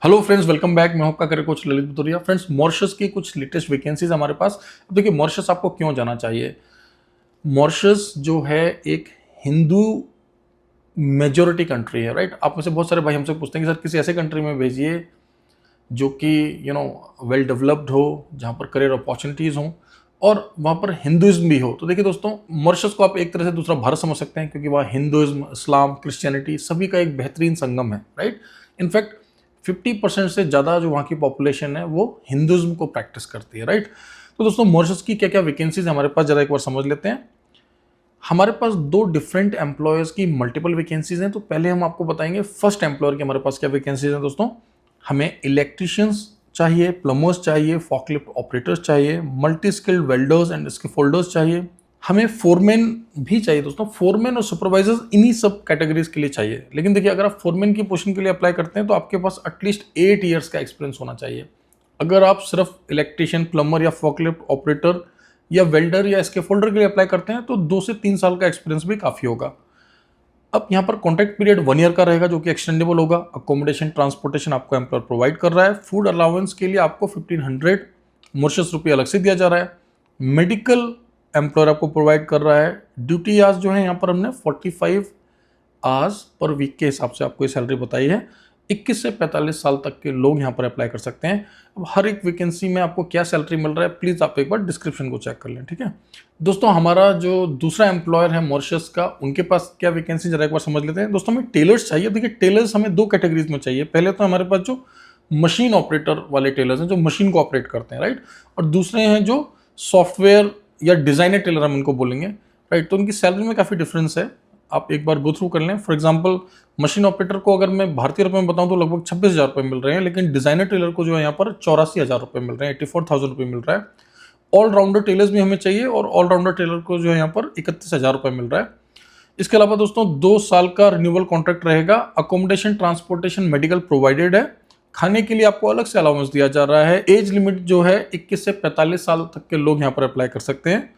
Hello friends, welcome back. मैं आपका career coach Lalit Bhadauria. Friends, Mauritius की कुछ लेटेस्ट वैकेंसीज हमारे पास। अब देखिए, मॉरिशस आपको क्यों जाना चाहिए। मॉरिशस जो है एक हिंदू मेजोरिटी कंट्री है, राइट। आप में से बहुत सारे भाई हमसे पूछते हैं कि सर किसी ऐसे कंट्री में भेजिए जो कि वेल डेवलप्ड हो, जहाँ पर करियर अपॉर्चुनिटीज़ हों और वहाँ पर हिंदुइज्म भी हो। तो देखिए दोस्तों, मॉरिशस को आप एक तरह से दूसरा भारत समझ सकते हैं, क्योंकि वहाँ हिंदुइज्म, इस्लाम, क्रिश्चियनिटी सभी का एक बेहतरीन संगम है, राइट। इनफैक्ट 50% से ज़्यादा जो वहाँ की पॉपुलेशन है वो हिंदुइज्म को प्रैक्टिस करती है, राइट। तो दोस्तों, मॉरिशस की क्या क्या वैकेंसीज हमारे पास ज़रा एक बार समझ लेते हैं। हमारे पास दो डिफरेंट एम्प्लॉयर्स की मल्टीपल वैकेंसीज हैं। तो पहले हम आपको बताएंगे फर्स्ट एम्प्लॉयर की हमारे पास क्या वैकेंसीज हैं। दोस्तों, हमें इलेक्ट्रिशियंस चाहिए, प्लम्बर्स चाहिए, फॉकलिफ्ट ऑपरेटर्स चाहिए, मल्टी स्किल्ड वेल्डर्स एंड स्किफोल्डर्स चाहिए, हमें फोरमैन भी चाहिए। दोस्तों, फोरमैन और सुपरवाइजर्स इन्हीं सब कैटेगरीज के लिए चाहिए। लेकिन देखिए, अगर आप फोरमैन की पोजीशन के लिए अप्लाई करते हैं तो आपके पास एटलीस्ट 8 ईयर्स का एक्सपीरियंस होना चाहिए। अगर आप सिर्फ इलेक्ट्रिशियन, प्लम्बर या फॉकलिफ्ट ऑपरेटर या वेल्डर या स्कैफोल्डर के लिए अप्लाई करते हैं तो 2 से 3 साल का एक्सपीरियंस भी काफ़ी होगा। अब यहाँ पर कॉन्ट्रैक्ट पीरियड 1 ईयर का रहेगा, जो कि एक्सटेंडेबल होगा। अकोमोडेशन, ट्रांसपोर्टेशन आपको एम्प्लॉयर प्रोवाइड कर रहा है। फूड अलाउंस के लिए आपको 1500 मॉरिशस रुपये अलग से दिया जा रहा है। मेडिकल एम्प्लॉयर आपको प्रोवाइड कर रहा है। ड्यूटी आवर्स जो है यहाँ पर हमने 45 आवर्स पर वीक के हिसाब से आपको ये सैलरी बताई है। 21 से 45 साल तक के लोग यहाँ पर अप्लाई कर सकते हैं। अब हर एक वैकेंसी में आपको क्या सैलरी मिल रहा है, प्लीज़ आप एक बार डिस्क्रिप्शन को चेक कर लें, ठीक है। दोस्तों, हमारा जो दूसरा एम्प्लॉयर है मॉरिशस का, उनके पास क्या वैकेंसी जरा एक बार समझ लेते हैं। दोस्तों, हमें टेलर्स चाहिए। देखिए, टेलर्स हमें 2 कैटेगरीज में चाहिए। पहले तो हमारे पास जो मशीन ऑपरेटर वाले टेलर्स हैं, जो मशीन को ऑपरेट करते हैं, राइट। और दूसरे हैं जो सॉफ्टवेयर या डिजाइनर टेलर, हम इनको बोलेंगे, राइट। तो उनकी सैलरी में काफ़ी डिफरेंस है, आप एक बार गो थ्रू कर लें। फॉर एग्जांपल, मशीन ऑपरेटर को अगर मैं भारतीय रुपए में बताऊं तो लगभग 26,000 रुपये मिल रहे हैं, लेकिन डिजाइनर टेलर को जो है यहाँ पर 84,000 रुपये मिल रहे हैं, 84,000 रुपये मिल रहा है। ऑलराउंडर टेलर्स भी हमें चाहिए और ऑलराउंडर टेलर को जो है यहाँ पर 31,000 रुपये मिल रहा है। इसके अलावा दोस्तों, 2 साल का रिन्यूअल कॉन्ट्रैक्ट रहेगा। अकोमोडेशन, ट्रांसपोर्टेशन, मेडिकल प्रोवाइडेड है। खाने के लिए आपको अलग से अलाउंस दिया जा रहा है। एज लिमिट जो है 21 से 45 साल तक के लोग यहाँ पर अप्लाई कर सकते हैं।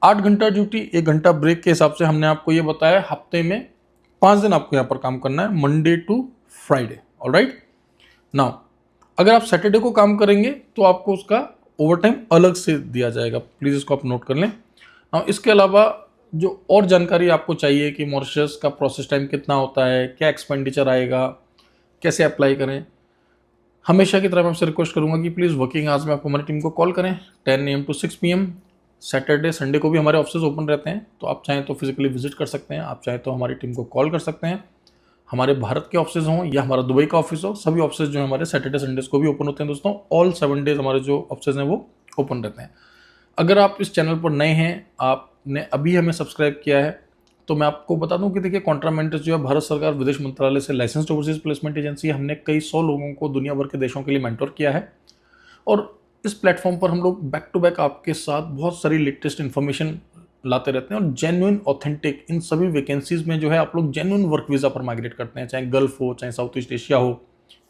8 घंटा ड्यूटी, 1 घंटा ब्रेक के हिसाब से हमने आपको ये बताया। हफ्ते में 5 दिन आपको यहाँ पर काम करना है, Monday to Friday. Alright. Now, अगर आप सैटरडे को काम करेंगे तो आपको उसका ओवर टाइम अलग से दिया जाएगा। प्लीज़ इसको आप नोट कर लें। नाउ, इसके अलावा जो और जानकारी आपको चाहिए कि मॉरिशस का प्रोसेस टाइम कितना होता है, क्या एक्सपेंडिचर आएगा, कैसे अप्लाई करें, हमेशा की तरह मैं आपसे रिक्वेस्ट करूंगा कि प्लीज़ वर्किंग आवर्स में आप हमारी टीम को कॉल करें। 10 AM to 6 PM। Saturday Sunday को भी हमारे ऑफिस ओपन रहते हैं, तो आप चाहें तो फिजिकली विजिट कर सकते हैं, आप चाहें तो हमारी टीम को कॉल कर सकते हैं। हमारे भारत के ऑफिस हों या हमारा दुबई का ऑफिस हो, सभी ऑफिस जो है हमारे सैटरडे संडेज को भी ओपन होते हैं। दोस्तों, ऑल 7 डेज हमारे जो ऑफिस हैं वो ओपन रहते हैं। अगर आप इस चैनल पर नए हैं, आपने अभी हमें सब्सक्राइब किया है, तो मैं आपको बता दूं कि देखिए, कॉन्ट्रामेंटस जो है भारत सरकार विदेश मंत्रालय से लाइसेंस्ड ओवरसीज प्लेसमेंट एजेंसी है। हमने कई 100 लोगों को दुनिया भर के देशों के लिए मेंटोर किया है और इस प्लेटफॉर्म पर हम लोग बैक टू बैक आपके साथ बहुत सारी लेटेस्ट इन्फॉर्मेशन लाते रहते हैं और जेन्युइन ऑथेंटिक इन सभी वैकेंसीज में जो है आप लोग जेन्युइन वर्क वीज़ा पर माइग्रेट करते हैं, चाहे गल्फ हो, चाहे साउथ ईस्ट एशिया हो,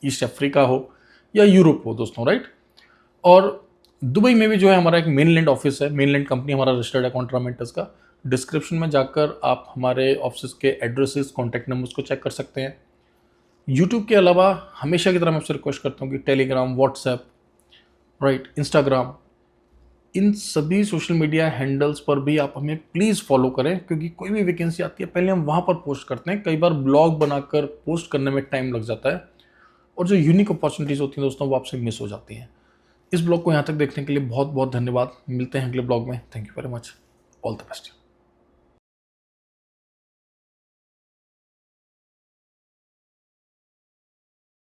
ईस्ट अफ्रीका हो या यूरोप हो दोस्तों, राइट। और दुबई में भी जो है हमारा एक मेनलैंड ऑफिस है, मेनलैंड कंपनी हमारा रजिस्टर्ड है कॉन्ट्रामेंटस का। डिस्क्रिप्शन में जाकर आप हमारे ऑफिस के एड्रेसेस, कॉन्टैक्ट नंबर्स को चेक कर सकते हैं। यूट्यूब के अलावा हमेशा की तरह मैं आपसे रिक्वेस्ट करता हूँ कि टेलीग्राम, व्हाट्सएप, राइट, इंस्टाग्राम, इन सभी सोशल मीडिया हैंडल्स पर भी आप हमें प्लीज़ फॉलो करें, क्योंकि कोई भी वैकेंसी आती है पहले हम वहाँ पर पोस्ट करते हैं। कई बार ब्लॉग बनाकर पोस्ट करने में टाइम लग जाता है और जो यूनिक अपॉर्चुनिटीज़ होती हैं दोस्तों, वो आपसे मिस हो जाती हैं। इस ब्लॉग को यहाँ तक देखने के लिए बहुत बहुत धन्यवाद। मिलते हैं अगले ब्लॉग में। Thank you very much. All the best.